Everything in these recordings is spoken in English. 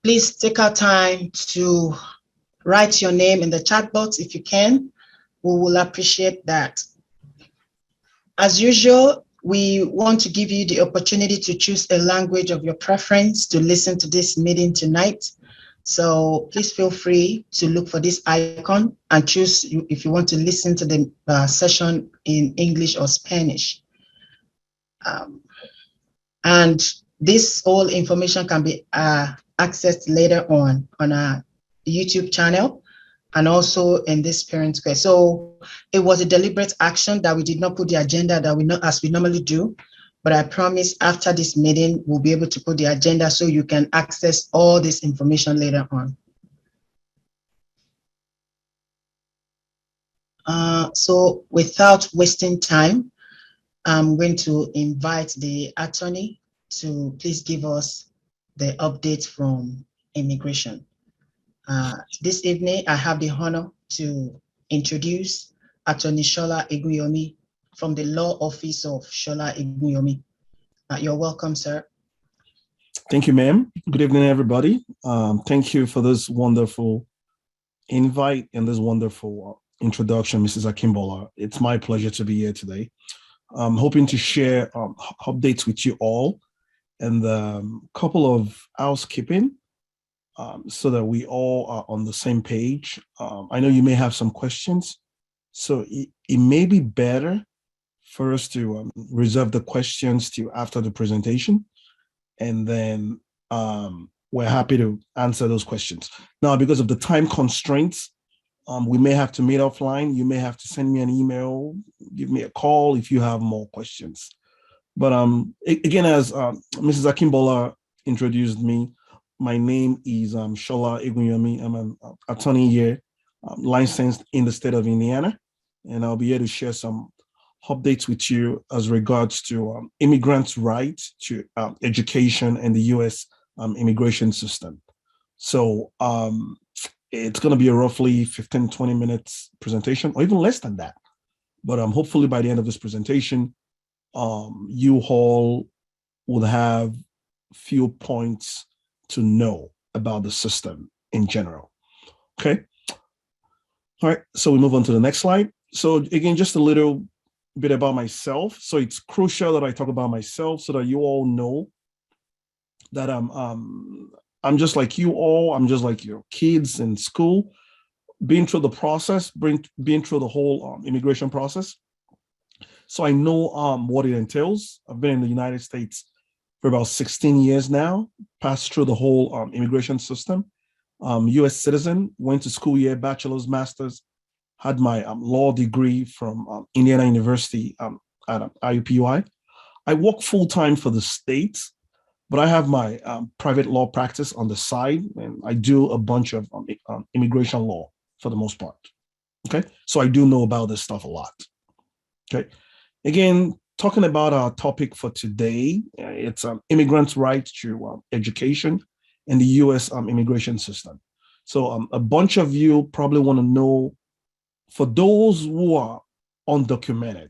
Please take our time to write your name in the chat box if you can. We will appreciate that. As usual, we want to give you the opportunity to choose a language of your preference to listen to this meeting tonight. So please feel free to look for this icon and choose if you want to listen to the session in English or Spanish. And this all information can be accessed later on our YouTube channel and also in this parent square. So it was a deliberate action that we did not put the agenda that we know as we normally do. But I promise after this meeting, we'll be able to put the agenda so you can access all this information later on. So without wasting time, I'm going to invite the attorney to please give us the updates from immigration. This evening, I have the honor to introduce Attorney Shola Egunyomi from the Law Office of Shola Egunyomi. You're welcome, sir. Thank you, ma'am. Good evening, everybody. Thank you for this wonderful invite and this wonderful introduction, Mrs. Akimbola. It's my pleasure to be here today. I'm hoping to share updates with you all and a couple of housekeeping so that we all are on the same page. I know you may have some questions, so it may be better for us to reserve the questions to after the presentation, and then we're happy to answer those questions. Now, because of the time constraints, we may have to meet offline. You may have to send me an email, give me a call if you have more questions. But again, as Mrs. Akimbola introduced me, my name is Shola Egunyomi. I'm an attorney here, licensed in the state of Indiana, and I'll be here to share some updates with you as regards to immigrants' rights to education in the U.S. Immigration system. So it's going to be a roughly 15, 20 minutes presentation, or even less than that. But hopefully by the end of this presentation, you all will have few points to know about the system in general. Okay. All right. So we move on to the next slide. So again, just a little bit about myself. So it's crucial that I talk about myself so that you all know that I'm just like you all. I'm just like your kids in school, being through the process, being through the whole immigration process. So I know what it entails. I've been in the United States for about 16 years now, passed through the whole immigration system. US citizen, went to school here, bachelor's, master's, had my law degree from Indiana University at IUPUI. I work full-time for the state, but I have my private law practice on the side, and I do a bunch of immigration law for the most part. Okay, so I do know about this stuff a lot. Okay, again, talking about our topic for today, it's immigrants' right to education in the U.S. Immigration system. So a bunch of you probably want to know, for those who are undocumented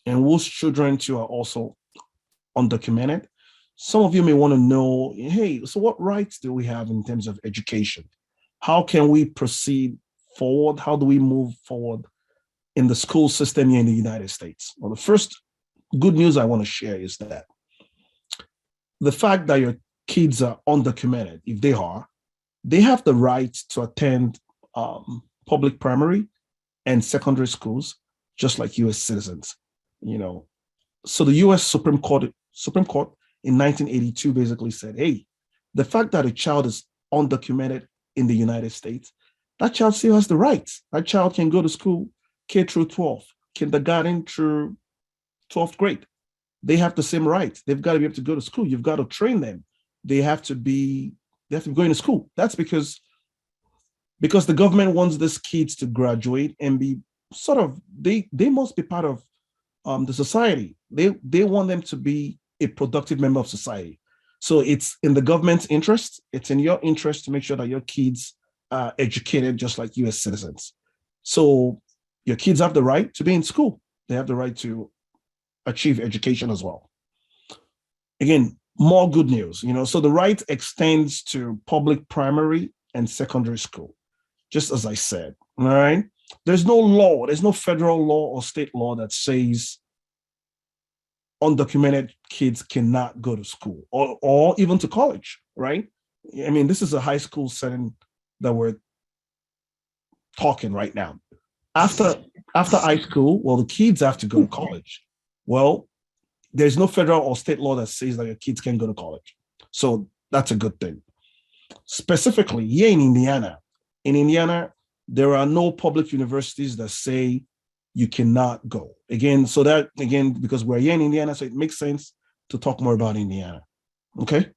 and whose children too are also undocumented, some of you may want to know, hey, so what rights do we have in terms of education? How can we proceed forward? How do we move forward in the school system here in the United States? Well, the first good news I want to share is that the fact that your kids are undocumented, if they have the right to attend public primary and secondary schools, just like U.S. citizens. You know, so the U.S. Supreme Court in 1982 basically said, hey, the fact that a child is undocumented in the United States, that child still has the rights. That child can go to school K through 12, kindergarten through 12th grade. They have the same rights. They've got to be able to go to school. You've got to train them. They have to be going to school. That's because the government wants these kids to graduate and be sort of, they must be part of the society. They want them to be a productive member of society. So it's in the government's interest. It's in your interest to make sure that your kids are educated just like US citizens. So your kids have the right to be in school. They have the right to achieve education as well. Again, more good news, so the right extends to public primary and secondary school, just as I said, all right? There's no federal law or state law that says undocumented kids cannot go to school or even to college, right? I mean, this is a high school setting that we're talking right now. After high school, well, the kids have to go to college. Well, there's no federal or state law that says that your kids can go to college. So that's a good thing. Specifically, here in Indiana, there are no public universities that say you cannot go. Again, because we're here in Indiana, so it makes sense to talk more about Indiana. Okay?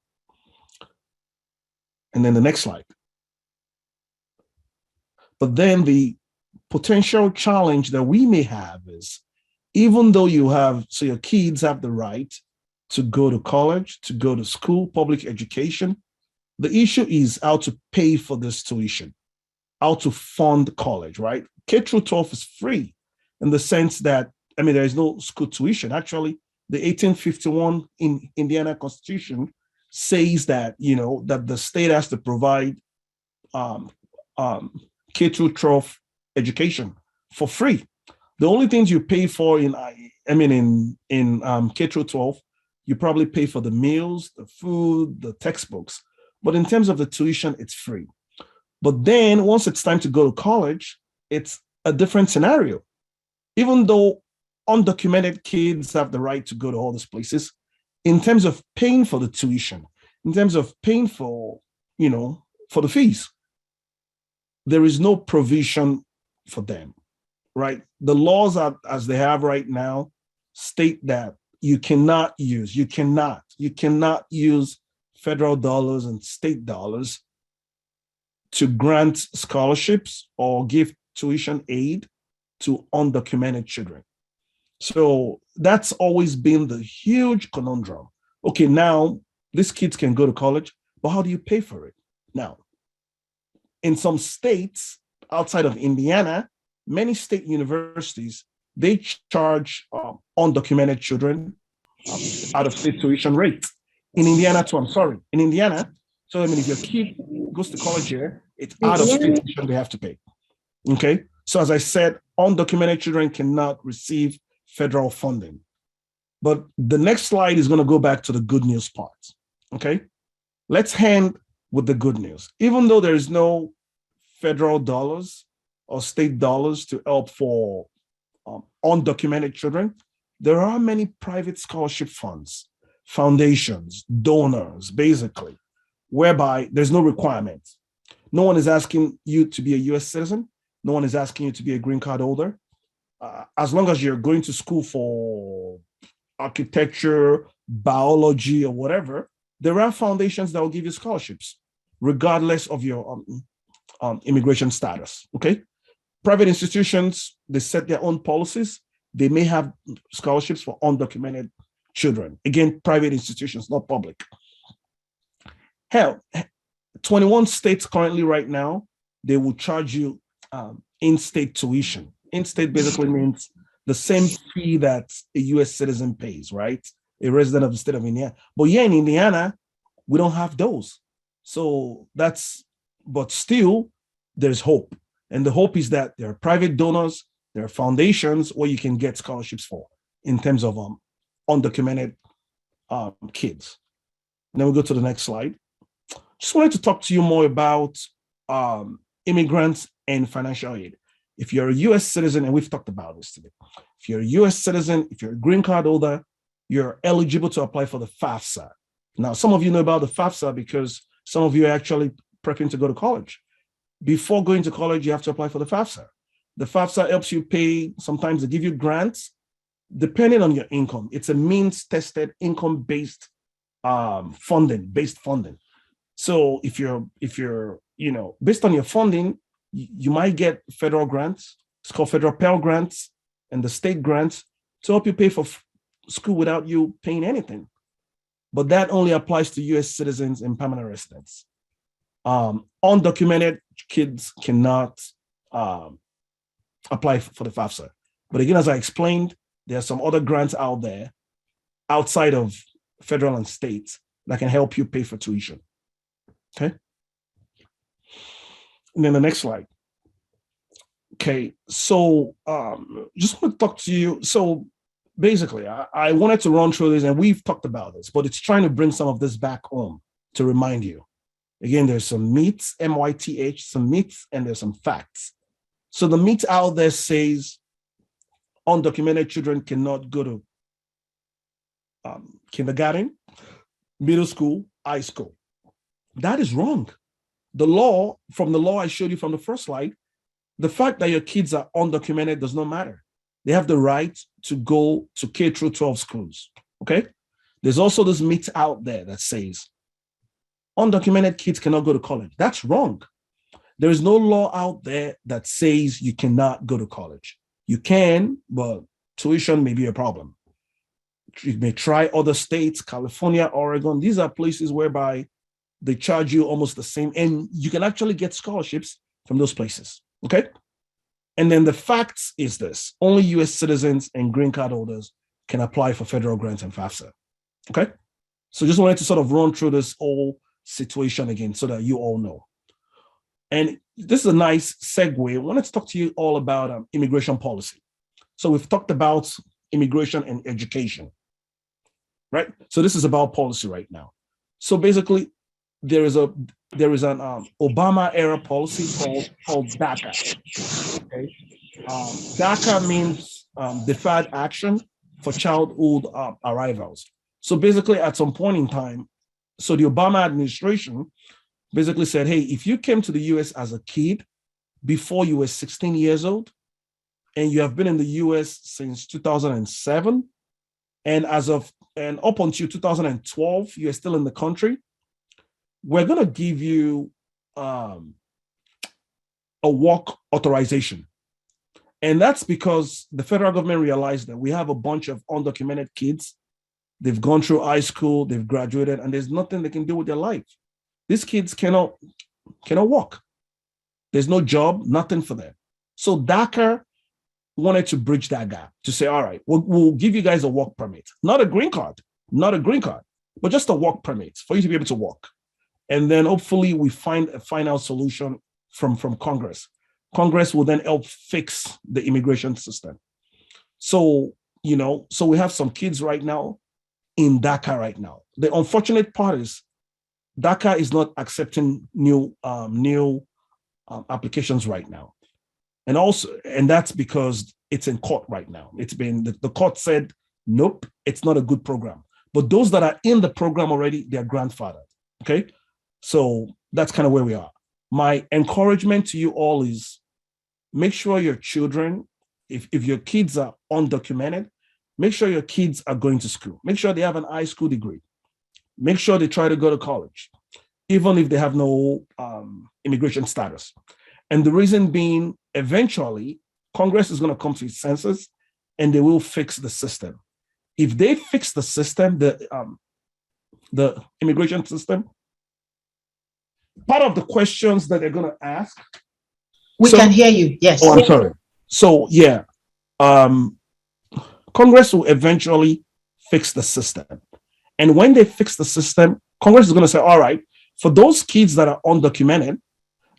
And then the next slide. But then the potential challenge that we may have is, even though your kids have the right to go to college, to go to school, public education, the issue is how to pay for this tuition, how to fund college, right? K through 12 is free in the sense that, there is no school tuition. Actually, the 1851 in Indiana Constitution says that, that the state has to provide K through 12 education for free. The only things you pay for in K through 12, you probably pay for the meals, the food, the textbooks. But in terms of the tuition, it's free. But then once it's time to go to college, it's a different scenario. Even though undocumented kids have the right to go to all these places, in terms of paying for the tuition, in terms of paying for, for the fees, there is no provision for them, right? The laws as they have right now state that you cannot use federal dollars and state dollars to grant scholarships or give tuition aid to undocumented children. So that's always been the huge conundrum. Okay, now these kids can go to college, but how do you pay for it? Now, in some states outside of Indiana, many state universities, they charge undocumented children out-of-state tuition rates. In Indiana too, in Indiana, so if your kid goes to college here, it's out-of-state tuition they have to pay. Okay, so as I said, undocumented children cannot receive federal funding. But the next slide is going to go back to the good news part. Okay, let's end with the good news. Even though there is no federal dollars or state dollars to help for undocumented children, there are many private scholarship funds, foundations, donors, basically, whereby there's no requirement. No one is asking you to be a US citizen. No one is asking you to be a green card holder. As long as you're going to school for architecture, biology, or whatever, there are foundations that will give you scholarships, regardless of your immigration status, okay? Private institutions, they set their own policies. They may have scholarships for undocumented children. Again, private institutions, not public. Hell, 21 states currently right now, they will charge you in-state tuition. In-state basically means the same fee that a US citizen pays, right? A resident of the state of Indiana. But here in Indiana, we don't have those. So but still, there's hope. And the hope is that there are private donors, there are foundations where you can get scholarships for in terms of undocumented kids. And then we'll go to the next slide. Just wanted to talk to you more about immigrants and financial aid. If you're a US citizen, and we've talked about this today, if you're a US citizen, if you're a green card holder, you're eligible to apply for the Fafsa. Now, some of you know about the Fafsa because some of you are actually prepping to go to college. Before going to college, you have to apply for the Fafsa. The Fafsa helps you pay, sometimes they give you grants, depending on your income. It's a means-tested, income-based funding. So if you're, based on your funding, you might get federal grants. It's called federal Pell Grants and the state grants to help you pay for school without you paying anything. But that only applies to US citizens and permanent residents. Undocumented kids cannot apply for the Fafsa. But again, as I explained, there are some other grants out there outside of federal and state that can help you pay for tuition. Okay. And then the next slide. Okay, so just want to talk to you. So basically, I wanted to run through this, and we've talked about this, but it's trying to bring some of this back home to remind you. Again, there's some myths, M-Y-T-H, some myths, and there's some facts. So the myth out there says undocumented children cannot go to kindergarten, middle school, high school. That is wrong. The law I showed you from the first slide, the fact that your kids are undocumented does not matter. They have the right to go to K through 12 schools, okay? There's also this myth out there that says undocumented kids cannot go to college. That's wrong. There is no law out there that says you cannot go to college. You can, but tuition may be a problem. You may try other states, California, Oregon. These are places whereby they charge you almost the same, and you can actually get scholarships from those places. Okay. And then the facts is this: only US citizens and green card holders can apply for federal grants and Fafsa. Okay. So just wanted to sort of run through this whole situation again so that you all know. And this is a nice segue. I wanted to talk to you all about immigration policy. So we've talked about immigration and education, right? So this is about policy right now. So basically, there is an Obama era policy called Daca. Okay, Daca means deferred action for childhood arrivals. So basically, at some point in time, so the Obama administration basically said, "Hey, if you came to the U.S. as a kid before you were 16 years old, and you have been in the U.S. since 2007, and up until 2012, you are still in the country, we're going to give you a work authorization." And that's because the federal government realized that we have a bunch of undocumented kids. They've gone through high school, they've graduated, and there's nothing they can do with their life. These kids cannot work. There's no job, nothing for them. So Daca wanted to bridge that gap to say, all right, we'll give you guys a work permit, not a green card, but just a work permit for you to be able to work. And then hopefully we find a final solution from Congress. Congress will then help fix the immigration system. So, so we have some kids right now in Daca right now. The unfortunate part is Daca is not accepting new applications right now. And that's because it's in court right now. It's been, the court said, nope, it's not a good program. But those that are in the program already, they're grandfathered, okay? So that's kind of where we are. My encouragement to you all is make sure your children, if your kids are undocumented, make sure your kids are going to school. Make sure they have an high school degree. Make sure they try to go to college, even if they have no immigration status. And the reason being, eventually, Congress is going to come to its senses and they will fix the system. If they fix the system, the immigration system, part of the questions that they're going to ask. We can hear you, yes. Oh, I'm sorry. So, yeah, Congress will eventually fix the system. And when they fix the system, Congress is going to say, all right, for those kids that are undocumented,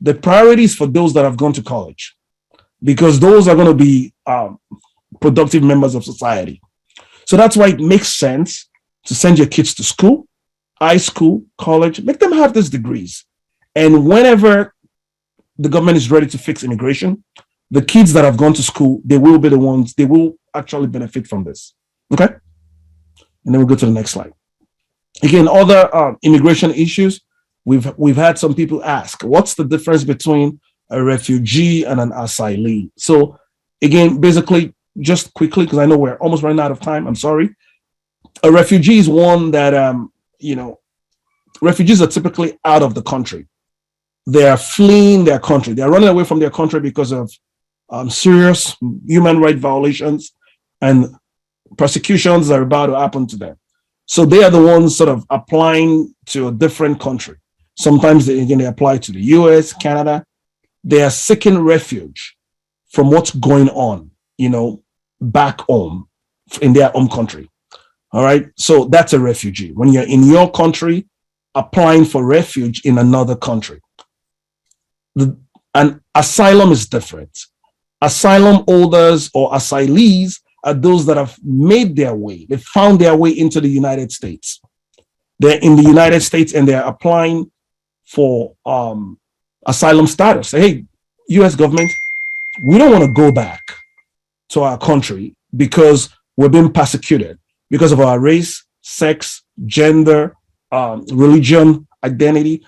the priority is for those that have gone to college, because those are going to be productive members of society. So that's why it makes sense to send your kids to school, high school, college, make them have these degrees. And whenever the government is ready to fix immigration, the kids that have gone to school, they will be the ones, they will actually benefit from this. Okay? And then we'll go to the next slide. Again, other immigration issues, we've had some people ask, what's the difference between a refugee and an asylee? So again, basically, just quickly, because I know we're almost running out of time, I'm sorry. A refugee is one that, refugees are typically out of the country. They are fleeing their country. They are running away from their country because of serious human rights violations and persecutions that are about to happen to them. So they are the ones sort of applying to a different country. Sometimes they apply to the US, Canada. They are seeking refuge from what's going on, back home in their home country. All right. So that's a refugee. When you're in your country applying for refuge in another country. And asylum is different. Asylum holders or asylees are those that have made their way, they found their way into the United States. They're in the United States and they're applying for asylum status. Hey, US government, we don't want to go back to our country because we're being persecuted because of our race, sex, gender, religion, identity,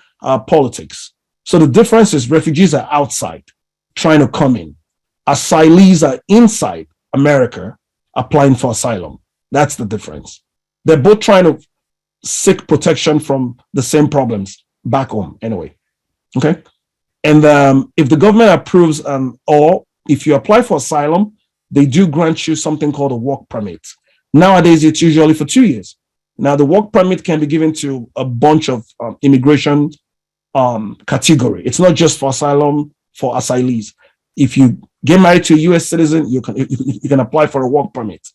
politics. So the difference is refugees are outside trying to come in. Asylees are inside America applying for asylum. That's the difference. They're both trying to seek protection from the same problems back home anyway. Okay. And if the government approves or if you apply for asylum, they do grant you something called a work permit. Nowadays, it's usually for 2 years. Now, the work permit can be given to a bunch of immigration category. It's not just for asylum for asylees. If you get married to a U.S. citizen, you can apply for a work permit.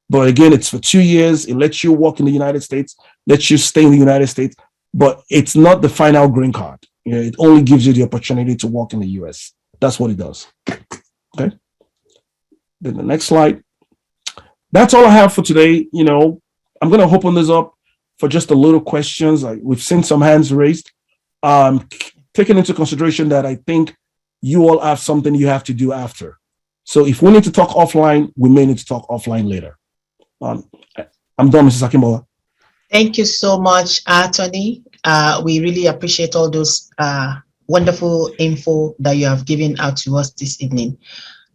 But again, it's for 2 years. It lets you work in the United States, lets you stay in the United States, but it's not the final green card. You know, it only gives you the opportunity to work in the U.S. That's what it does. Okay. Then the next slide. That's all I have for today. You know, I'm going to open this up for just a little questions. We've seen some hands raised. Taking into consideration that I think you all have something you have to do after. So if we need to talk offline, we may need to talk offline later. I'm done, Mrs. Akimbola. Thank you so much, Tony. We really appreciate all those wonderful info that you have given out to us this evening.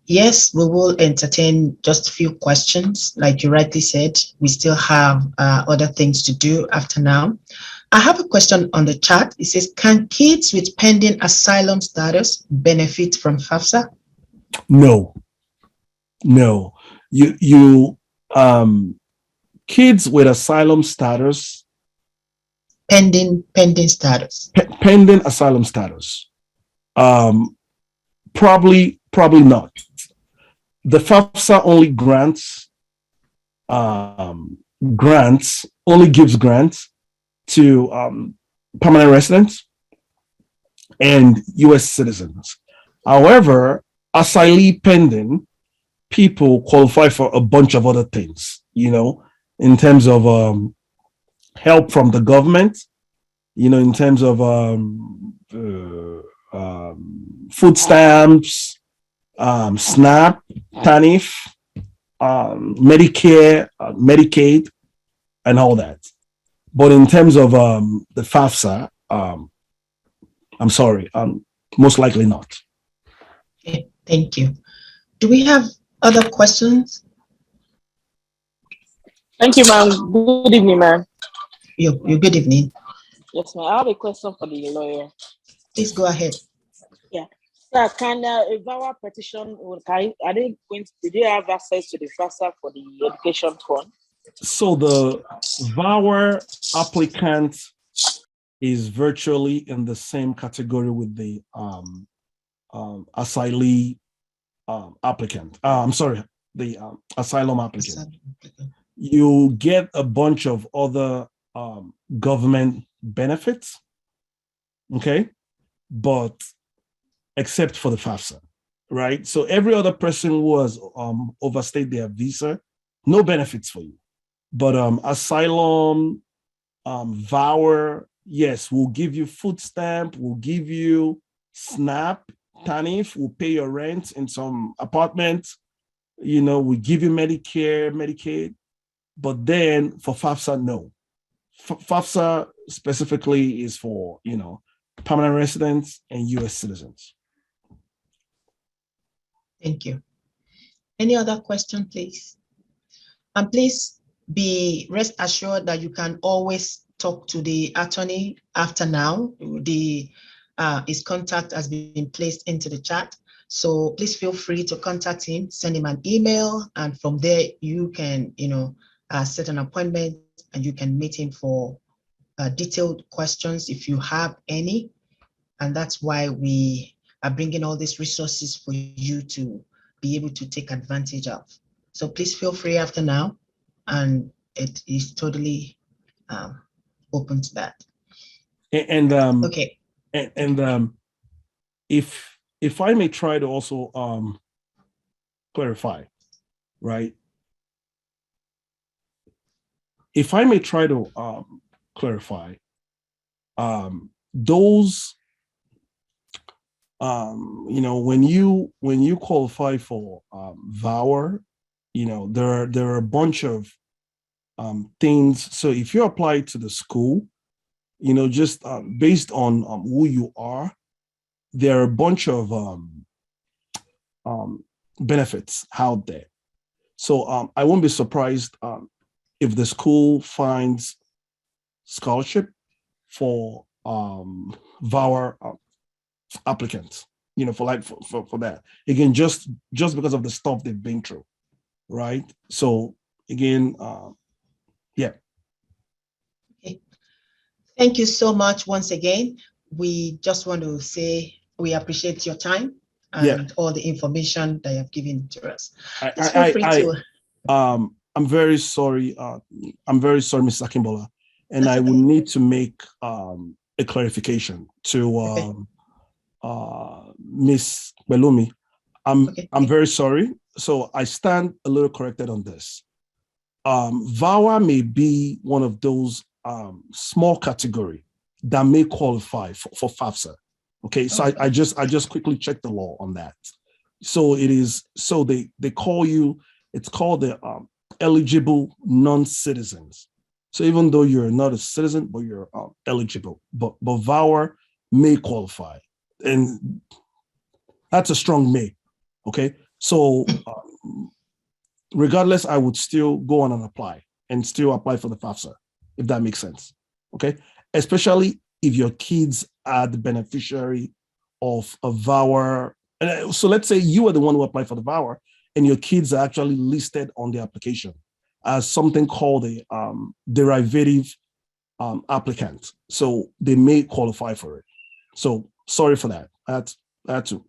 Yes, we will entertain just a few questions. Like you rightly said, we still have other things to do after now. I have a question on the chat. It says, can kids with pending asylum status benefit from Fafsa? No. Kids with asylum status. Pending status. Pending asylum status. Probably not. The Fafsa only gives grants to permanent residents and U.S. citizens. However, asylee pending people qualify for a bunch of other things, you know, in terms of help from the government, you know, in terms of food stamps, SNAP, TANF, Medicare, Medicaid, and all that. But in terms of the FAFSA, I'm sorry, most likely not. Okay, thank you. Do we have other questions? Thank you, ma'am. Good evening, ma'am. Your good evening. Yes, ma'am. I have a question for the lawyer. Please go ahead. Yeah. Sir, can a VAWA petition, did they have access to the FAFSA for the education fund? So the VAWA applicant is virtually in the same category with the asylee applicant. I'm sorry, the asylum applicant. You get a bunch of other government benefits, okay, but except for the FAFSA, right? So every other person who has overstayed their visa, no benefits for you. But asylum, VAWA, yes, we'll give you food stamp, we'll give you SNAP, TANF, we'll pay your rent in some apartments, you know, we give you Medicare, Medicaid, but then for FAFSA, no. FAFSA specifically is for, you know, permanent residents and U.S. citizens. Thank you. Any other question, please? And please rest assured that you can always talk to the attorney after now. His contact has been placed into the chat. So please feel free to contact him, send him an email, and from there you can, you know, set an appointment and you can meet him for detailed questions if you have any. And that's why we are bringing all these resources for you to be able to take advantage of. So please feel free after now and it is totally open to that. And Okay. and if I may try to also clarify, right? If I may try to clarify, those when you qualify for VAWAR, there are a bunch of things. So if you apply to the school, just based on who you are, there are a bunch of benefits out there. So I won't be surprised if the school finds scholarship for VAWAR applicants, for that. Again, just because of the stuff they've been through, right? So again, yeah. Okay. Thank you so much once again. We just want to say we appreciate your time and all the information that you have given to us. Please feel free to. I'm very sorry. I'm very sorry, Mrs. Akimbola, and I will need to make a clarification to Miss Belumi. I'm very sorry. So I stand a little corrected on this. VAWA may be one of those small category that may qualify for Fafsa. Okay, so I just quickly checked the law on that. So it is, so they call you, it's called the eligible non-citizens. So even though you're not a citizen, but you're eligible, but VAWA may qualify. And that's a strong may, okay? So regardless, I would still go on and apply for the FAFSA, if that makes sense, okay? Especially if your kids are the beneficiary of a VAWA. So let's say you are the one who applied for the VAWA and your kids are actually listed on the application as something called a derivative applicant. So they may qualify for it. So sorry for that. I had to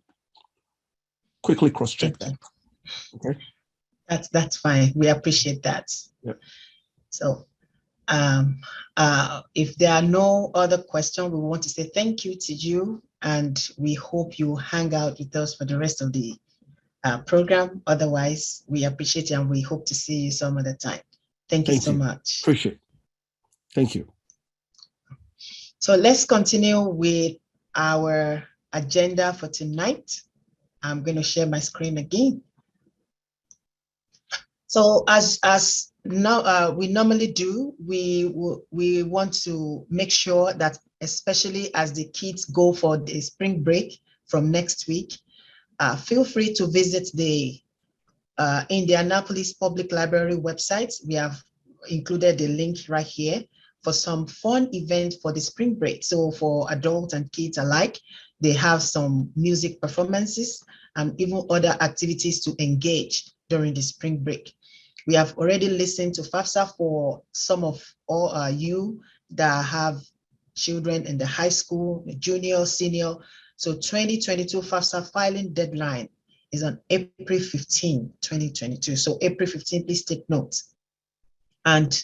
quickly cross-check that. Okay. That's fine. We appreciate that. Yep. So if there are no other questions, we want to say thank you to you, and we hope you hang out with us for the rest of the program. Otherwise, we appreciate it and we hope to see you some other time. Thank you so much. Appreciate it. Thank you. So let's continue with our agenda for tonight. I'm going to share my screen again. So as now we normally do, we want to make sure that, especially as the kids go for the spring break from next week, feel free to visit the Indianapolis Public Library website. We have included the link right here for some fun events for the spring break. So for adults and kids alike, they have some music performances and even other activities to engage during the spring break. We have already listened to Fafsa for some of all you that have children in the high school, the junior, senior. So 2022 Fafsa filing deadline is on April 15, 2022. So April 15, please take note. And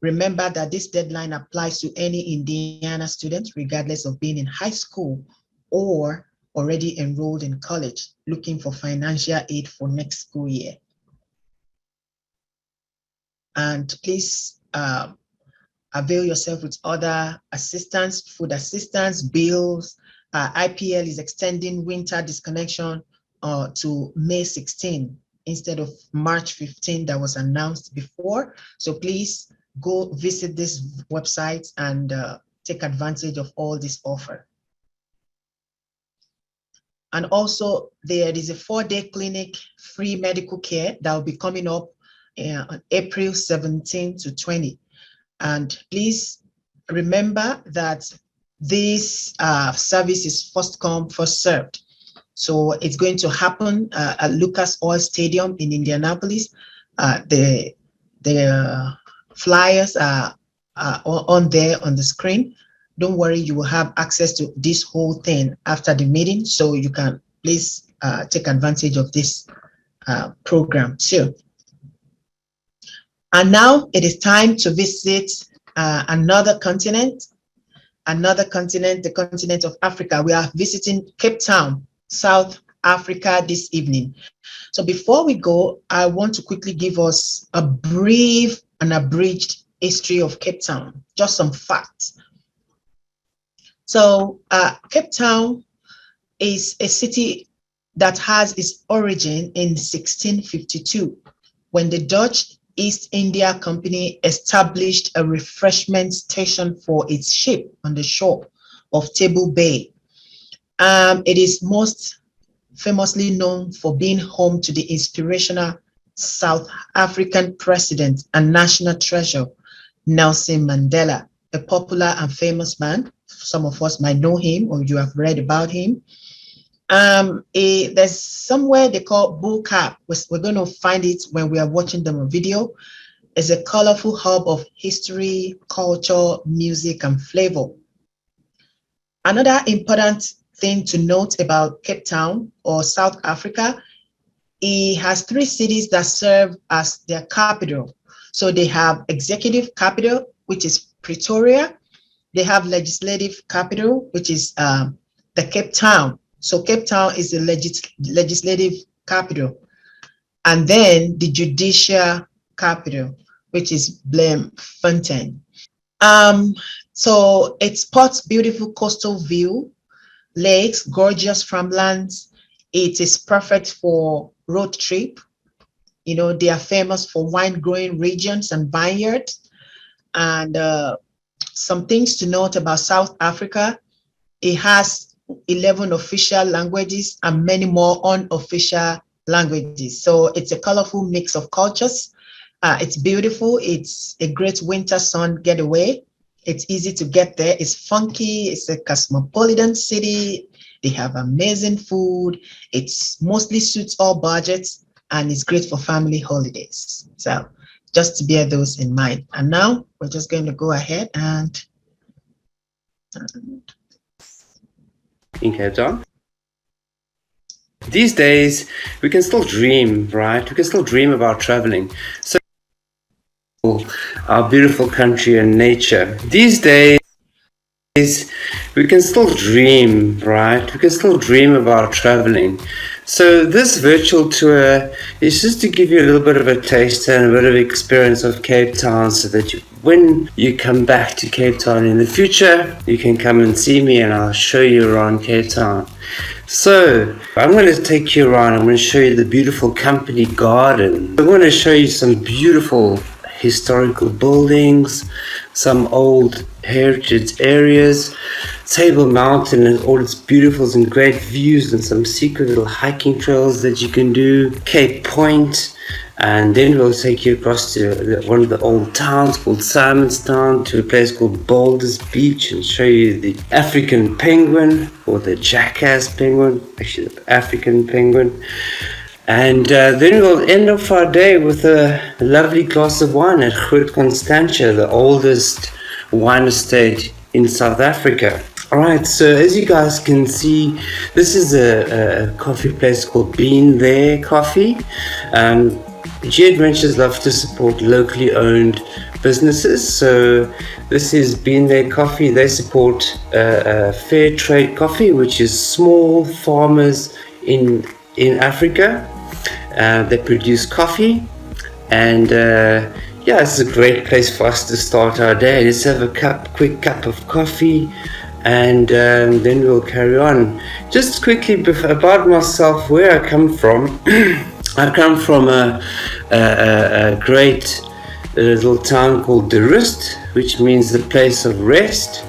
remember that this deadline applies to any Indiana student, regardless of being in high school or already enrolled in college, looking for financial aid for next school year. And please avail yourself with other assistance, food assistance, bills. IPL is extending winter disconnection to May 16 instead of March 15 that was announced before. So please go visit this website and take advantage of all this offer. And also there is a 4-day clinic free medical care that will be coming up on April 17 to 20. And please remember that this service is first come, first served. So it's going to happen at Lucas Oil Stadium in Indianapolis. The flyers are on there on the screen. Don't worry, you will have access to this whole thing after the meeting, so you can please take advantage of this program too. And now it is time to visit another continent, the continent of Africa. We are visiting Cape Town, South Africa this evening. So before we go, I want to quickly give us a brief and abridged history of Cape Town, just some facts. So Cape Town is a city that has its origin in 1652, when the Dutch East India Company established a refreshment station for its ship on the shore of Table Bay. It is most famously known for being home to the inspirational South African president and national treasure, Nelson Mandela, a popular and famous man. Some of us might know him or you have read about him. There's somewhere they call Bull Cap. We're going to find it when we are watching the video. It's a colorful hub of history, culture, music, and flavor. Another important thing to note about Cape Town or South Africa, it has 3 cities that serve as their capital. So they have executive capital, which is Pretoria. They have legislative capital, which is the Cape Town. So Cape Town is the legislative capital. And then the judicial capital, which is Bloemfontein. So it spots beautiful coastal view, lakes, gorgeous farmlands. It is perfect for road trip. You know, they are famous for wine growing regions and vineyards. And some things to note about South Africa, it has 11 official languages and many more unofficial languages. So it's a colorful mix of cultures. It's beautiful. It's a great winter sun getaway. It's easy to get there. It's funky. It's a cosmopolitan city. They have amazing food. It's mostly suits all budgets and it's great for family holidays. So just to bear those in mind. And now we're just going to go ahead and in Cape Town. These days, we can still dream, right? We can still dream about traveling. So, our beautiful country and nature. These days, we can still dream, right? We can still dream about traveling. So this virtual tour is just to give you a little bit of a taste and a bit of experience of Cape Town so that when you come back to Cape Town in the future, you can come and see me and I'll show you around Cape Town. So I'm going to take you around. I'm going to show you the beautiful company garden. I'm going to show you some beautiful historical buildings, some old heritage areas, Table Mountain and all its beautiful and great views and some secret little hiking trails that you can do, Cape Point, and then we'll take you across to one of the old towns called Simonstown to a place called Boulders Beach and show you the African penguin or the jackass penguin, actually the African penguin. And then we'll end off our day with a lovely glass of wine at Groot Constantia, the oldest wine estate in South Africa. All right, so as you guys can see, this is a coffee place called Bean There Coffee. G Adventures love to support locally owned businesses. So this is Bean There Coffee. They support fair trade coffee, which is small farmers in Africa. They produce coffee, and yeah, it's a great place for us to start our day. Let's have a quick cup of coffee, and then we'll carry on. Just quickly about myself, where I come from. I come from a great little town called De Rust, which means the place of rest.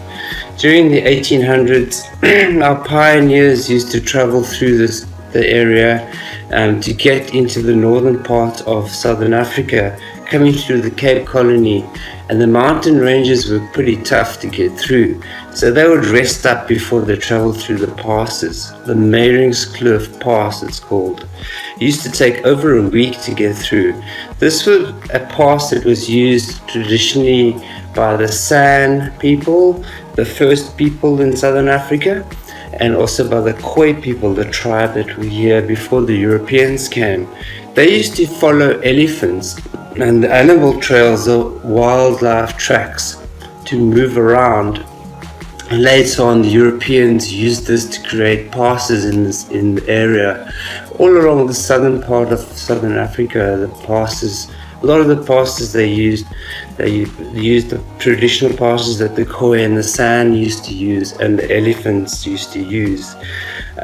During the 1800s, our pioneers used to travel through the area to get into the northern part of southern Africa, coming through the Cape Colony, and the mountain ranges were pretty tough to get through, so they would rest up before they traveled through the passes. The Kloof Pass, it's called. It used to take over a week to get through. This was a pass that was used traditionally by the San people, the first people in southern Africa, and also by the Khoi people, the tribe that were here before the Europeans came. They used to follow elephants And the animal trails are wildlife tracks to move around. Later on, the Europeans used this to create passes in the area. All along the southern part of southern Africa, a lot of the passes they used the traditional passes that the Khoi and the San used to use and the elephants used to use.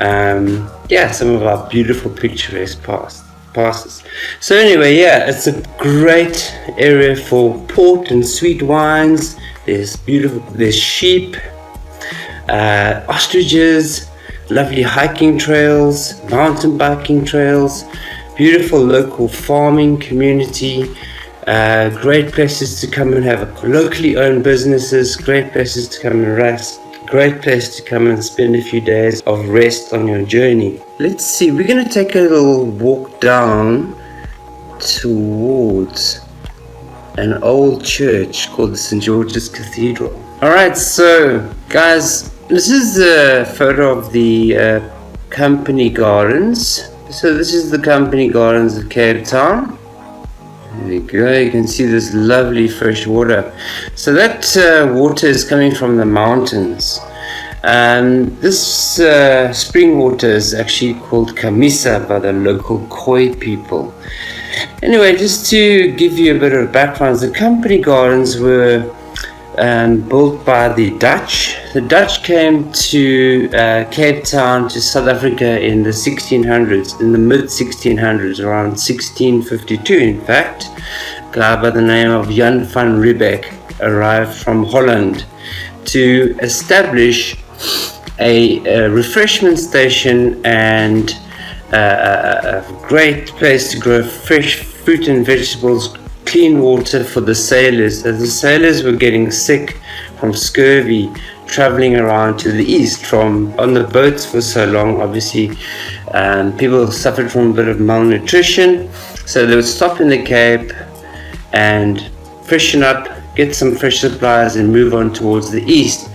Some of our beautiful picturesque passes. So anyway, it's a great area for port and sweet wines. There's sheep, ostriches, lovely hiking trails, mountain biking trails, beautiful local farming community, great places to come and have locally owned businesses, great places to come and rest, great place to come and spend a few days of rest on your journey. Let's see, we're going to take a little walk down towards an old church called the St. George's Cathedral. Alright, so guys, this is a photo of the company gardens. So this is the company gardens of Cape Town. There you go, you can see this lovely fresh water. So that water is coming from the mountains. This spring water is actually called Kamisa by the local Khoi people. Anyway, just to give you a bit of background, the company gardens were built by the Dutch. The Dutch came to Cape Town, to South Africa in the 1600s, in the mid 1600s, around 1652 in fact. A guy by the name of Jan van Riebeck arrived from Holland to establish a refreshment station and a great place to grow fresh fruit and vegetables, clean water for the sailors, as the sailors were getting sick from scurvy traveling around to the east on the boats for so long. Obviously, people suffered from a bit of malnutrition, so they would stop in the Cape and freshen up, get some fresh supplies and move on towards the east.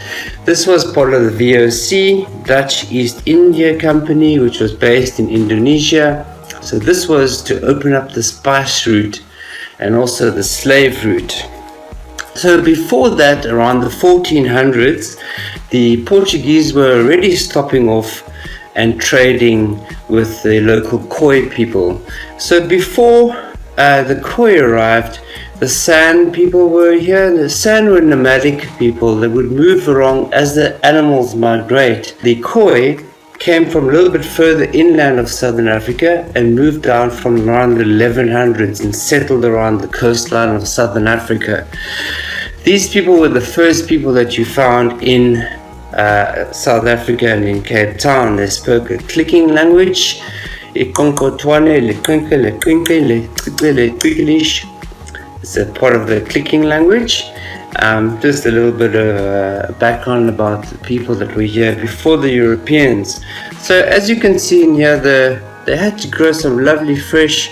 This was part of the VOC, Dutch East India Company, which was based in Indonesia. So this was to open up the spice route and also the slave route. So before that, around the 1400s, the Portuguese were already stopping off and trading with the local Khoi people. So before the Khoi arrived, the San people were here. The San were nomadic people that would move around as the animals migrate. The Khoi came from a little bit further inland of southern Africa and moved down from around the 1100s and settled around the coastline of southern Africa. These people were the first people that you found in South Africa and in Cape Town. They spoke a clicking language. It's a part of the clicking language. Just a little bit of background about the people that were here before the Europeans. So as you can see in here, they had to grow some lovely fresh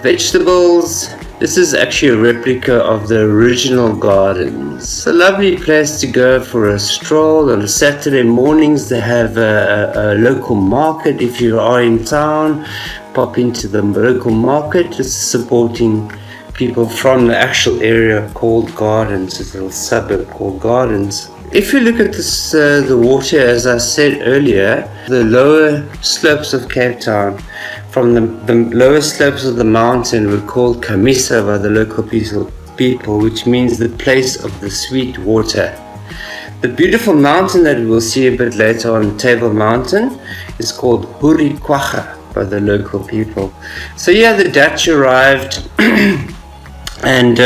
vegetables. This is actually a replica of the original gardens. It's a lovely place to go for a stroll. On Saturday mornings they have a local market. If you are in town, pop into the local market, just supporting people from the actual area called Gardens. It's a little suburb called Gardens. If you look at this, the water, as I said earlier, the lower slopes of Cape Town, from the lower slopes of the mountain were called Kamisa by the local people, which means the place of the sweet water. The beautiful mountain that we'll see a bit later on, Table Mountain, is called Hurikwacha by the local people. So yeah, the Dutch arrived and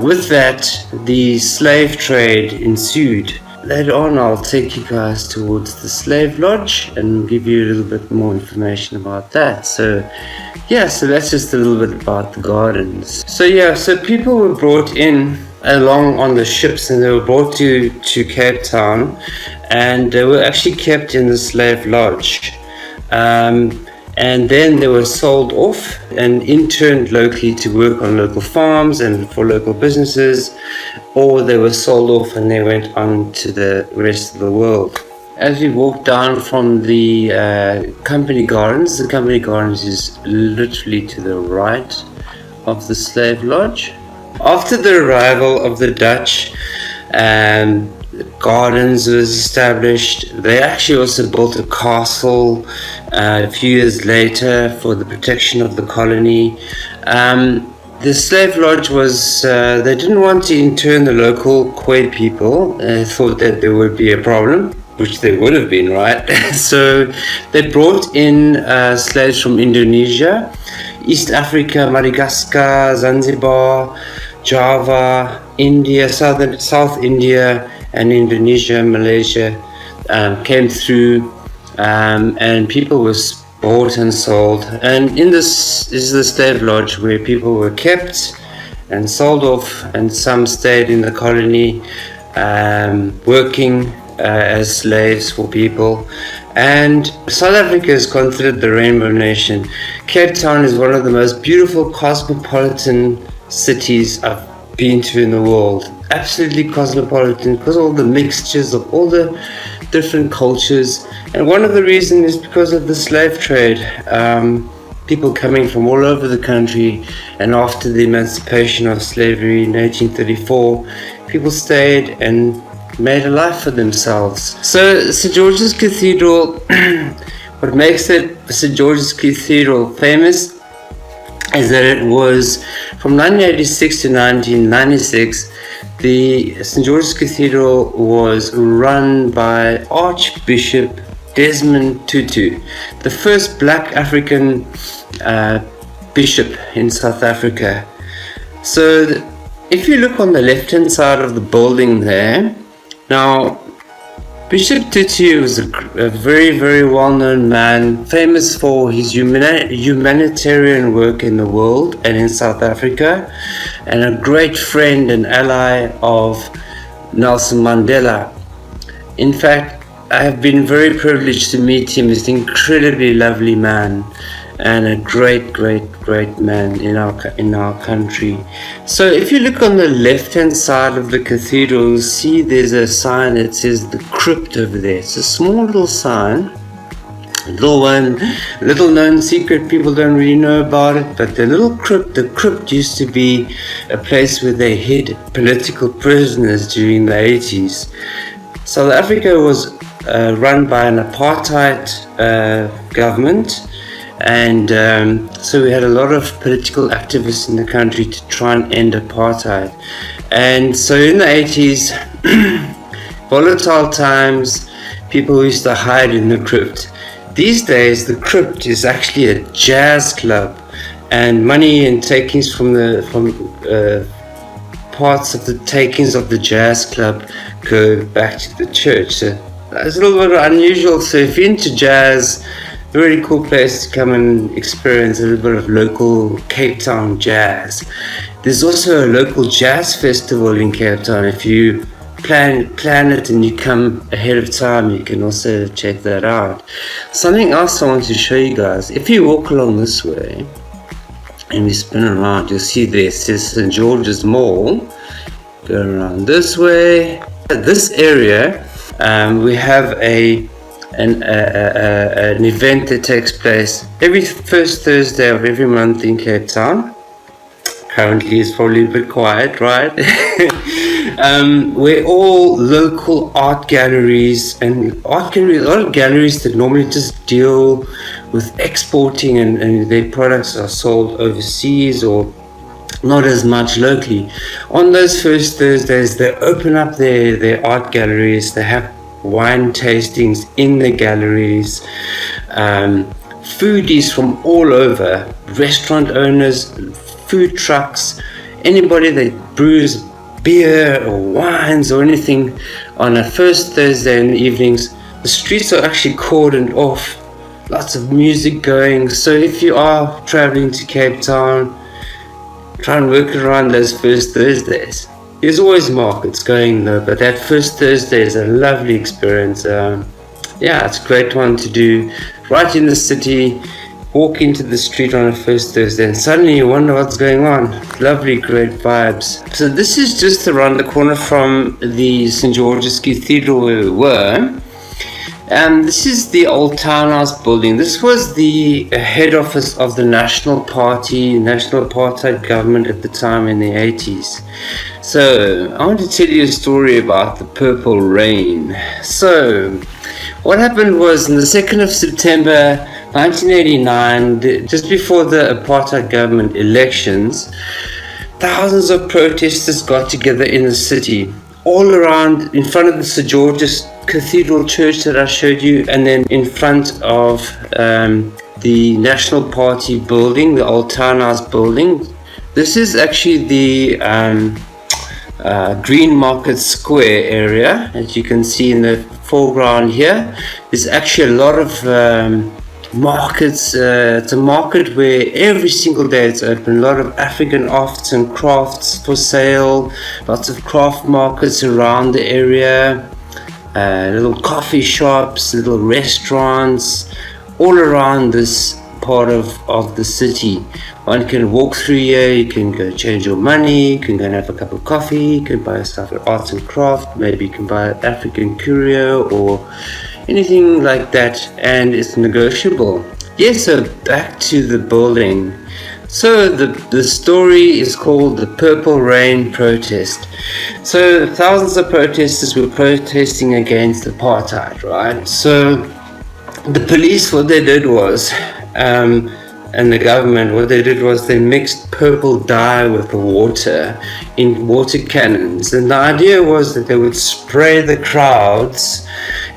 with that, the slave trade ensued. Later on, I'll take you guys towards the slave lodge and give you a little bit more information about that. So that's just a little bit about the gardens. So people were brought in along on the ships and they were brought to Cape Town and they were actually kept in the slave lodge. And then they were sold off and interned locally to work on local farms and for local businesses, or they were sold off and they went on to the rest of the world. As we walk down from the company gardens, the company gardens is literally to the right of the slave lodge. After the arrival of the Dutch, gardens was established. They actually also built a castle a few years later for the protection of the colony. The slave lodge was, they didn't want to intern the local Khoi people. They thought that there would be a problem, which there would have been, right? So they brought in slaves from Indonesia, East Africa, Madagascar, Zanzibar, Java, India, South India, and Indonesia, Malaysia came through, and people were bought and sold. And in this is the slave lodge where people were kept and sold off, and some stayed in the colony working as slaves for people. And South Africa is considered the rainbow nation. Cape Town is one of the most beautiful cosmopolitan cities I've been to in the world. Absolutely cosmopolitan because of all the mixtures of all the different cultures. And one of the reasons is because of the slave trade. People coming from all over the country, and after the emancipation of slavery in 1834, people stayed and made a life for themselves. So St. George's Cathedral, what makes St. George's Cathedral famous is that it was from 1986 to 1996. The St. George's Cathedral was run by Archbishop Desmond Tutu, the first black African bishop in South Africa. So if you look on the left hand side of the building there, now Bishop Tutu was a very, very well-known man, famous for his humanitarian work in the world and in South Africa, and a great friend and ally of Nelson Mandela. In fact, I have been very privileged to meet him. He's an incredibly lovely man and a great, great, great man in our country. So if you look on the left-hand side of the cathedral, you'll see there's a sign that says the crypt over there. It's a small little sign, little known secret. People don't really know about it, but the crypt used to be a place where they hid political prisoners during the 80s. South Africa was run by an apartheid government, and so we had a lot of political activists in the country to try and end apartheid. And so in the 80s, volatile times, people used to hide in the crypt. These days, the crypt is actually a jazz club, and money and takings from parts of the takings of the jazz club go back to the church. So it's a little bit unusual. So if you're into jazz, a really cool place to come and experience a little bit of local Cape Town jazz. There's also a local jazz festival in Cape Town. If you plan it and you come ahead of time, you can also check that out. Something else I want to show you guys. If you walk along this way and we spin around, you'll see there it says St. George's Mall. Go around this way. This area, we have an event that takes place every first Thursday of every month in Cape Town. Currently it's probably a bit quiet, right? Where all local art galleries, a lot of galleries that normally just deal with exporting and their products are sold overseas or not as much locally. On those first Thursdays, they open up their art galleries. They have wine tastings in the galleries, foodies from all over, restaurant owners, food trucks, anybody that brews beer or wines or anything on a first Thursday in the evenings. The streets are actually cordoned off, lots of music going. So if you are traveling to Cape Town, try and work around those first Thursdays. There's always markets going though, but that first Thursday is a lovely experience. It's a great one to do right in the city. Walk into the street on a first Thursday and suddenly you wonder what's going on. Lovely, great vibes. So this is just around the corner from the St. George's Cathedral where we were. This is the old townhouse building. This was the head office of the National Apartheid government at the time in the 80s. So I want to tell you a story about the Purple Rain. So what happened was on the 2nd of September 1989, just before the apartheid government elections, thousands of protesters got together in the city, all around in front of the St. George's Cathedral Church that I showed you, and then in front of the National Party building, the old townhouse building. This is actually the Green Market Square area, as you can see in the foreground here. There's actually a lot of markets. It's a market where every single day it's open. A lot of African arts and crafts for sale, lots of craft markets around the area, little coffee shops, little restaurants all around this part of the city. One can walk through here, you can go change your money, you can go and have a cup of coffee, you can buy stuff for arts and craft, maybe you can buy an African curio or anything like that, and it's negotiable. Yes, so back to the building. So the story is called the Purple Rain Protest. So thousands of protesters were protesting against apartheid, right? So the police, what they did was, and the government, what they did was they mixed purple dye with the water in water cannons. And the idea was that they would spray the crowds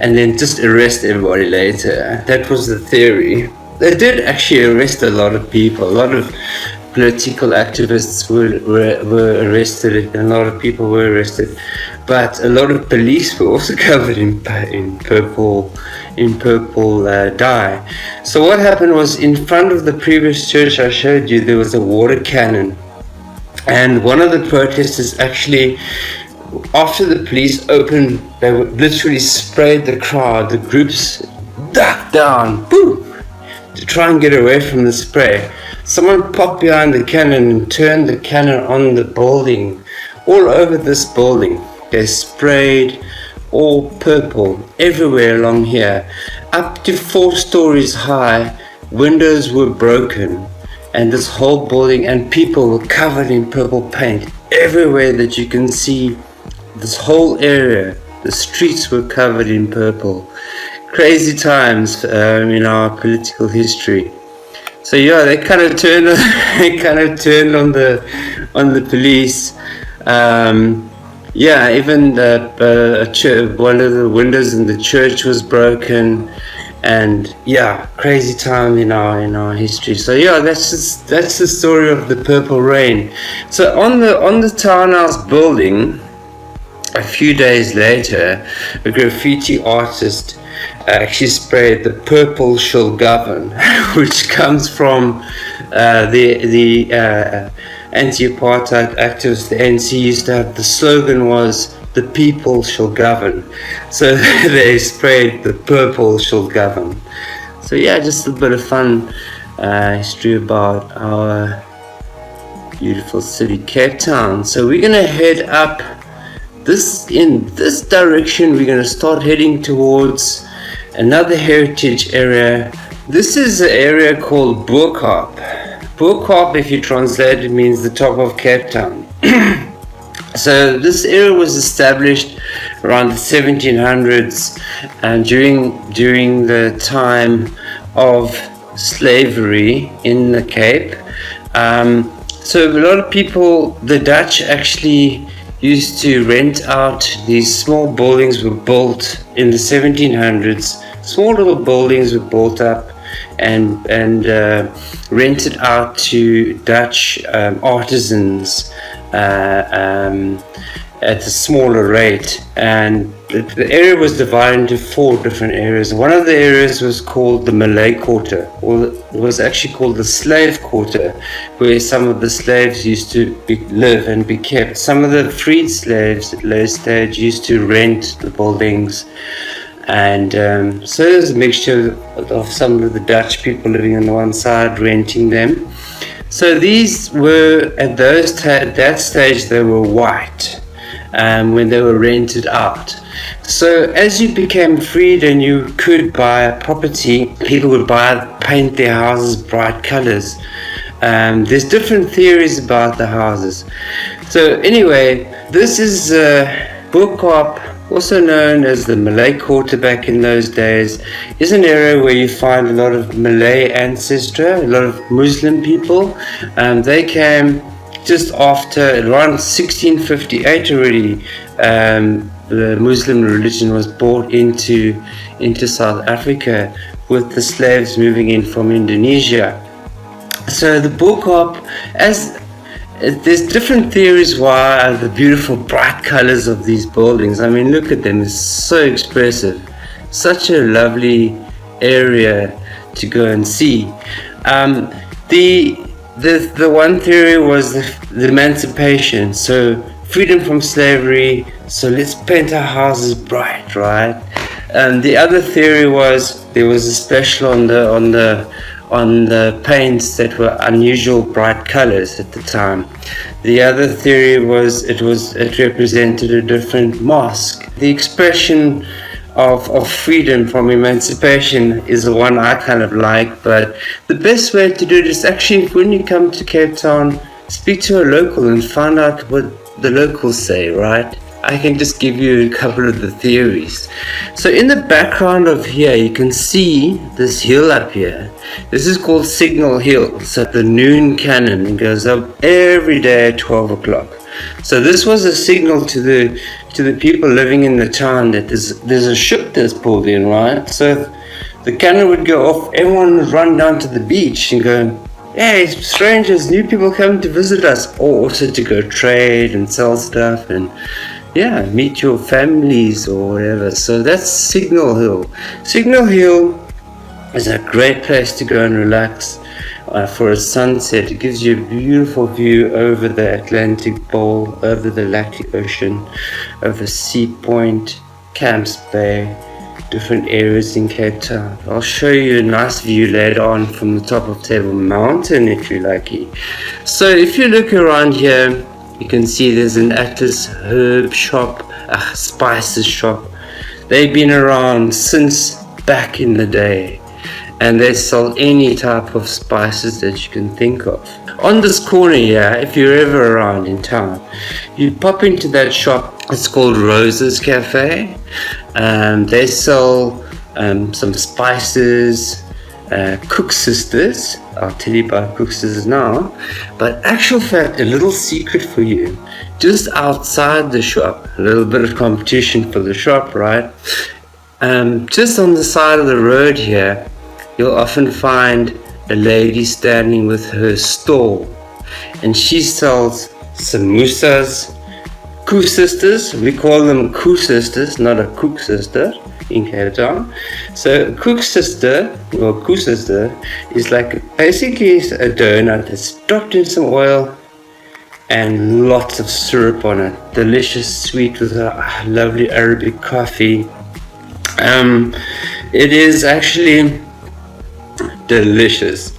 and then just arrest everybody later. That was the theory. They did actually arrest a lot of people. A lot of political activists were arrested, and a lot of people were arrested. But a lot of police were also covered in purple dye. So what happened was, in front of the previous church I showed you, there was a water cannon, and one of the protesters actually, after the police opened, they literally sprayed the crowd. The groups ducked down, boom, to try and get away from the spray. Someone popped behind the cannon and turned the cannon on the building, all over this building. They sprayed all purple everywhere along here, up to 4 stories high. Windows were broken, and this whole building, and people were covered in purple paint everywhere that you can see. This whole area, the streets were covered in purple. Crazy times in our political history. So yeah, they kind of turned on the police. Yeah, even one of the windows in the church was broken, and yeah, crazy time in our history. So yeah, that's the story of the Purple Rain. So on the townhouse building, a few days later, a graffiti artist actually sprayed "The Purple Shall Govern," which comes from the anti-apartheid activists. The ANC used to have, the slogan was "The people shall govern." So they sprayed "The purple shall govern." So yeah, just a bit of fun history about our beautiful city, Cape Town. So we're gonna head up in this direction. We're gonna start heading towards another heritage area. This is an area called Boerkaap. Boerkaap, if you translate it, means the top of Cape Town. So this area was established around the 1700s, and during the time of slavery in the Cape. So a lot of people, the Dutch actually used to rent out these small buildings. Were built in the 1700s. Small little buildings were built up and rented out to Dutch artisans at a smaller rate. And the area was divided into 4 different areas. One of the areas was called the Malay Quarter, or it was actually called the Slave Quarter, where some of the slaves used to live and be kept. Some of the freed slaves at later stage used to rent the buildings. And so there's a mixture of some of the Dutch people living on the one side, renting them. So these were, at that stage, they were white when they were rented out. So as you became freed and you could buy a property, people would paint their houses bright colors. There's different theories about the houses. So anyway, this is Bukop, also known as the Malay Quarter back in those days, is an area where you find a lot of Malay ancestry, a lot of Muslim people. They came just after, around 1658 already. The Muslim religion was brought into South Africa with the slaves moving in from Indonesia. So the Bukop, there's different theories why the beautiful bright colors of these buildings. I mean, look at them, it's so expressive. Such a lovely area to go and see. The one theory was the emancipation, so freedom from slavery, so let's paint our houses bright, right? And the other theory was there was a special on the paints that were unusual bright colors at the time. The other theory was it represented a different mosque. The expression of freedom from emancipation is the one I kind of like, but the best way to do it is actually, when you come to Cape Town, speak to a local and find out what the locals say, right? I can just give you a couple of the theories. So in the background of here, you can see this hill up here. This is called Signal Hill. So the noon cannon, it goes up every day at 12 o'clock. So this was a signal to the people living in the town that there's a ship that's pulled in, right? So the cannon would go off, everyone would run down to the beach and go, hey, strangers, new people come to visit us, or also to go trade and sell stuff and meet your families or whatever. So that's Signal Hill. Signal Hill is a great place to go and relax for a sunset. It gives you a beautiful view over the Atlantic Bowl, over the Atlantic Ocean, over Sea Point, Camps Bay, different areas in Cape Town. I'll show you a nice view later on from the top of Table Mountain if you're lucky. So if you look around here, you can see there's an Atlas herb shop, a spices shop. They've been around since back in the day, and they sell any type of spices that you can think of. On this corner here, if you're ever around in town, you pop into that shop. It's called Rose's Cafe. They sell some spices, Cook Sisters. I'll tell you about Cook Sisters now. But actual fact, a little secret for you. Just outside the shop, a little bit of competition for the shop, right? Just on the side of the road here, you'll often find a lady standing with her stall, and she sells samosas. Cook Sisters, we call them Cook Sisters, not a Cook Sister in Cape Town. So Cook Sister, or Cook Sister, is like basically a donut that's dropped in some oil and lots of syrup on it. Delicious, sweet with a lovely Arabic coffee. It is actually delicious.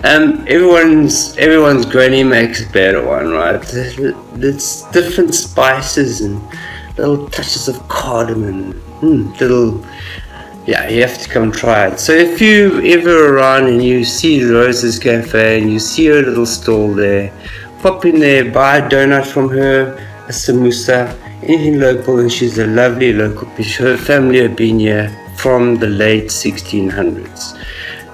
Everyone's granny makes a better one, right? It's different spices and little touches of cardamom. You have to come try it. So if you ever around and you see Rose's Cafe and you see her little stall there, pop in there, buy a donut from her, a samosa, anything local, and she's a lovely local fish. Her family have been here from the late 1600s.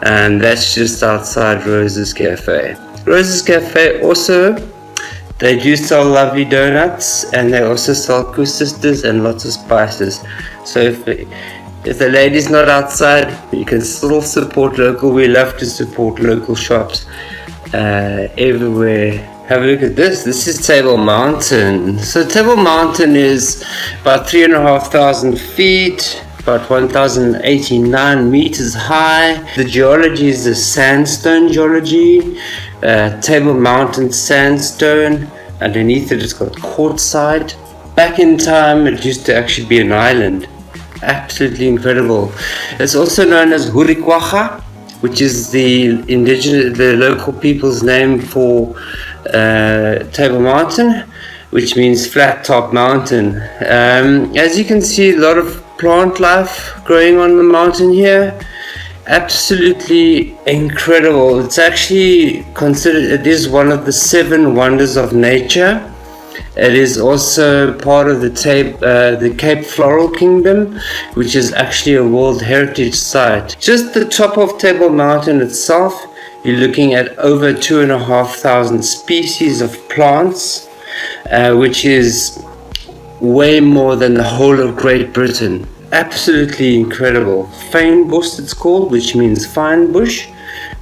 And that's just outside Rose's Cafe. Rose's Cafe also, they do sell lovely donuts, and they also sell Cook Sisters and lots of spices. So if the lady's not outside, you can still support local. We love to support local shops everywhere. Have a look at this. This is Table Mountain. So Table Mountain is about 3,500 feet. About 1,089 meters high. The geology is a sandstone geology, Table Mountain sandstone. Underneath it, it's got quartzite. Back in time, it used to actually be an island. Absolutely incredible. It's also known as Hurikwaha, which is the local people's name for Table Mountain. which means flat top mountain. As you can see, a lot of plant life growing on the mountain here. Absolutely incredible. It's actually considered, it is one of the 7 wonders of nature. It is also part of the Cape Floral Kingdom, which is actually a World Heritage Site. Just the top of Table Mountain itself, you're looking at over 2,500 species of plants, which is way more than the whole of Great Britain. Absolutely incredible. Fynbos it's called, which means fine bush.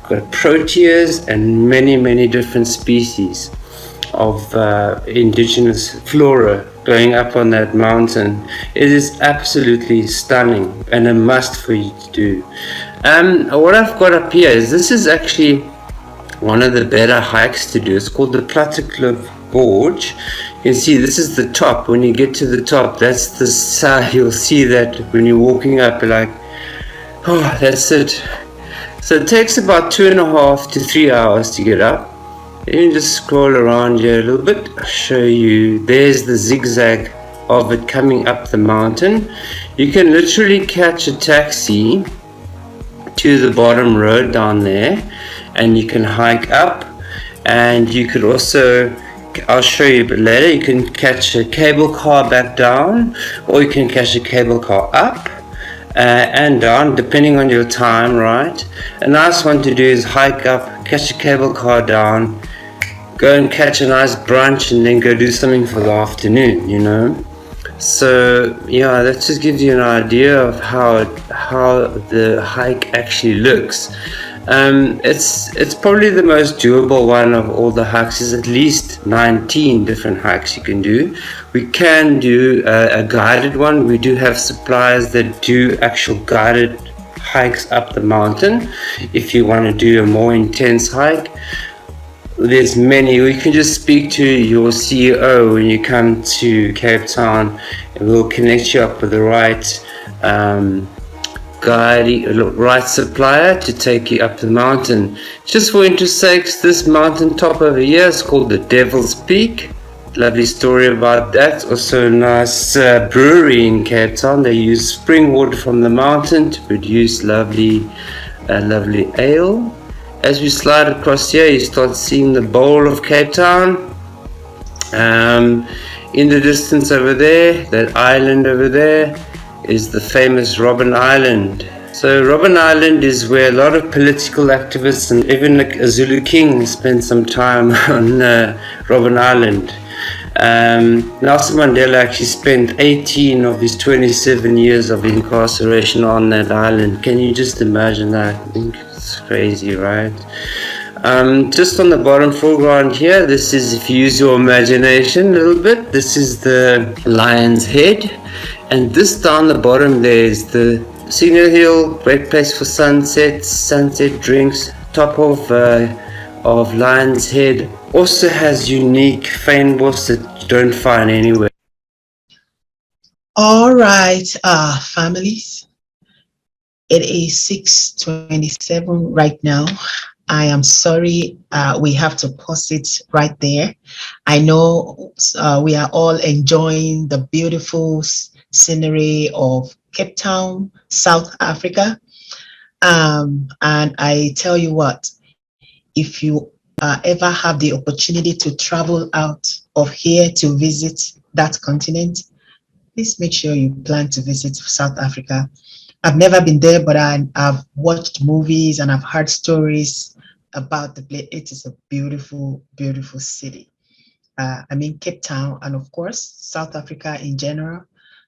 Got proteas and many different species of indigenous flora going up on that mountain. It is absolutely stunning and a must for you to do. What I've got up here is, this is actually one of the better hikes to do. It's called the Platycliff Forge. You can see this is the top. When you get to the top, that's the side. You'll see that when you're walking up, you're like, oh, that's it. So it takes about 2.5 to 3 hours to get up. You can just scroll around here a little bit. I'll show you. There's the zigzag of it coming up the mountain. You can literally catch a taxi to the bottom road down there, and you can hike up, and you could also, I'll show you a bit later, you can catch a cable car back down, or you can catch a cable car up and down, depending on your time, right? A nice one to do is hike up, catch a cable car down, go and catch a nice brunch, and then go do something for the afternoon, you know? So yeah, that just gives you an idea of how the hike actually looks. It's probably the most doable one of all the hikes. There's at least 19 different hikes you can do. We can do a guided one. We do have suppliers that do actual guided hikes up the mountain. If you want to do a more intense hike, there's many. We can just speak to your CEO when you come to Cape Town, and we'll connect you up with the right right supplier to take you up the mountain. Just for interest sakes, this mountain top over here is called the Devil's Peak. Lovely story about that. Also a nice brewery in Cape Town. They use spring water from the mountain to produce lovely ale. As we slide across here, you start seeing the bowl of Cape Town. In the distance over there, that island over there, is the famous Robben Island. So Robben Island is where a lot of political activists and even a Zulu king spent some time on Robben Island. Nelson Mandela actually spent 18 of his 27 years of incarceration on that island. Can you just imagine that? I think it's crazy, right? Just on the bottom foreground here, this is, if you use your imagination a little bit, this is the Lion's Head. And this down the bottom there is the Signal Hill, great place for sunsets, sunset drinks. Top of Lion's Head also has unique fynbos that you don't find anywhere. All right, families. It is 6:27 right now. I am sorry, we have to pause it right there. I know we are all enjoying the beautiful scenery of Cape Town, South Africa. And I tell you what, if you ever have the opportunity to travel out of here to visit that continent, please make sure you plan to visit South Africa. I've never been there, but I've watched movies and I've heard stories about the place. It is a beautiful, beautiful city. I mean, Cape Town, and of course, South Africa in general,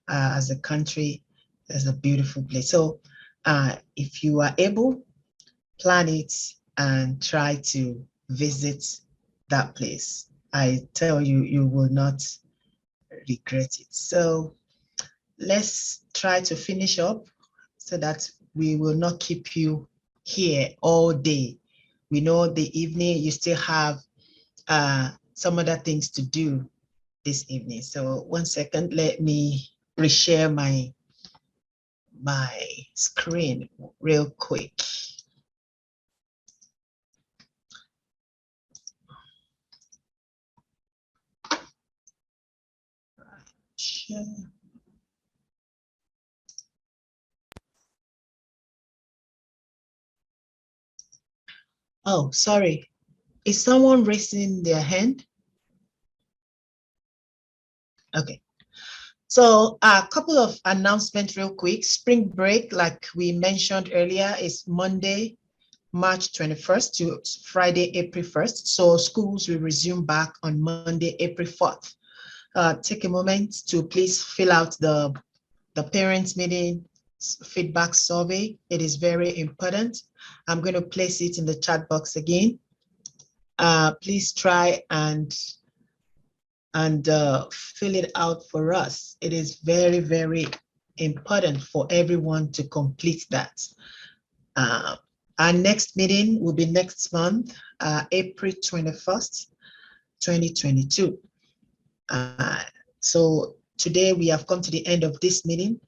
as a country, is a beautiful place. So if you are able, plan it and try to visit that place. I tell you, you will not regret it. So let's try to finish up so that we will not keep you here all day. We know the evening you still have some other things to do this evening. So 1 second, let me reshare my screen real quick. share. Oh, sorry. Is someone raising their hand? Okay. So a couple of announcements real quick. Spring break, like we mentioned earlier, is Monday, March 21st to Friday, April 1st. So schools will resume back on Monday, April 4th. Take a moment to please fill out the parents meeting feedback survey. It is very important. I'm going to place it in the chat box again. Please try and fill it out for us. It is very, very important for everyone to complete that. Our next meeting will be next month, April 21st, 2022. So today we have come to the end of this meeting.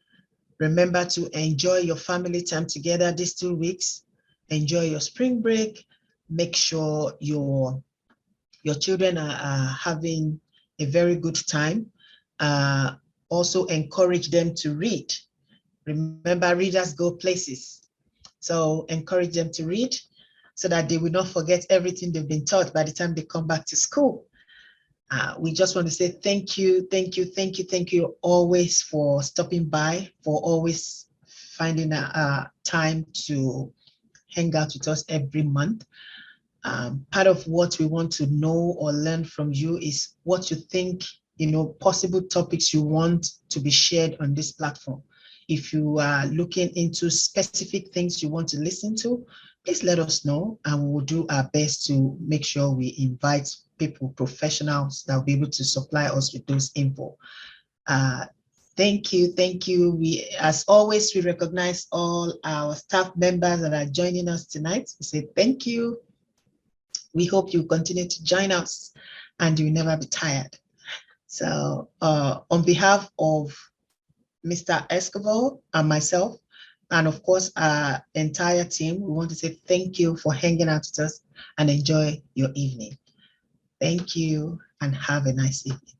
Remember to enjoy your family time together these 2 weeks. Enjoy your spring break. Make sure your children are having a very good time. Also encourage them to read. Remember, readers go places. So encourage them to read so that they will not forget everything they've been taught by the time they come back to school. We just want to say thank you always for stopping by, for always finding a time to hang out with us every month. Part of what we want to know or learn from you is what you think, possible topics you want to be shared on this platform. If you are looking into specific things you want to listen to, please let us know, and we will do our best to make sure we invite people, professionals that will be able to supply us with those info. Thank you. We, as always, we recognize all our staff members that are joining us tonight. We say thank you. We hope you continue to join us and you'll never be tired. So on behalf of Mr. Escobar and myself, and of course our entire team, we want to say thank you for hanging out with us and enjoy your evening. Thank you and have a nice evening.